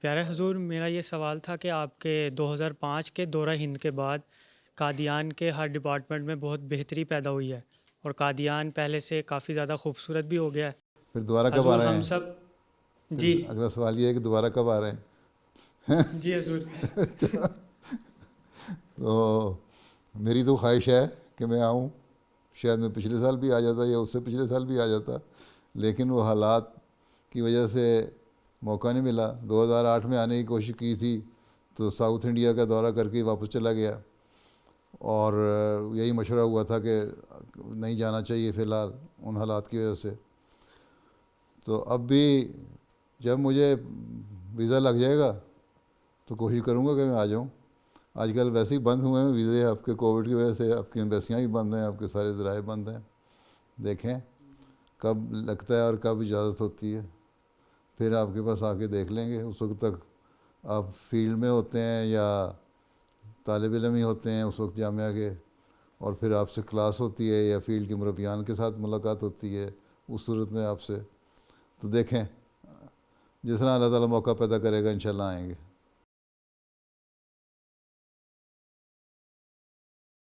پیارے حضور، میرا یہ سوال تھا کہ آپ کے 2005 کے دورہ ہند کے بعد قادیان کے ہر ڈپارٹمنٹ میں بہت بہتری پیدا ہوئی ہے اور قادیان پہلے سے کافی زیادہ خوبصورت بھی ہو گیا ہے۔ پھر دوبارہ کب آ حضور رہے ہم ہیں؟ سب پھر جی اگلا سوال یہ ہے کہ دوبارہ کب آ رہے ہیں؟ جی حضور تو میری تو خواہش ہے کہ میں آؤں، شاید میں پچھلے سال بھی آ جاتا یا اس سے پچھلے سال بھی آ جاتا، لیکن وہ حالات کی وجہ سے موقع نہیں ملا۔ 2008 میں آنے کی کوشش کی تھی تو ساؤتھ انڈیا کا دورہ کر کے واپس چلا گیا، اور یہی مشورہ ہوا تھا کہ نہیں جانا چاہیے فی الحال ان حالات کی وجہ سے۔ تو اب بھی جب مجھے ویزا لگ جائے گا تو کوشش کروں گا کہ میں آ جاؤں۔ آج کل ویسے ہی بند ہوئے ہیں ویزے، آپ کے کووڈ کی وجہ سے آپ کی ایمبیسیاں بھی بند ہیں، آپ کے سارے ذرائع بند ہیں۔ دیکھیں کب لگتا ہے اور کب اجازت ہوتی ہے، پھر آپ کے پاس آ کے دیکھ لیں گے۔ اس وقت تک آپ فیلڈ میں ہوتے ہیں یا طالب علم ہی ہوتے ہیں اس وقت جامعہ کے، اور پھر آپ سے کلاس ہوتی ہے یا فیلڈ کے مربیان کے ساتھ ملاقات ہوتی ہے اس صورت میں آپ سے۔ تو دیکھیں جس طرح اللہ تعالیٰ موقع پیدا کرے گا انشاءاللہ آئیں گے۔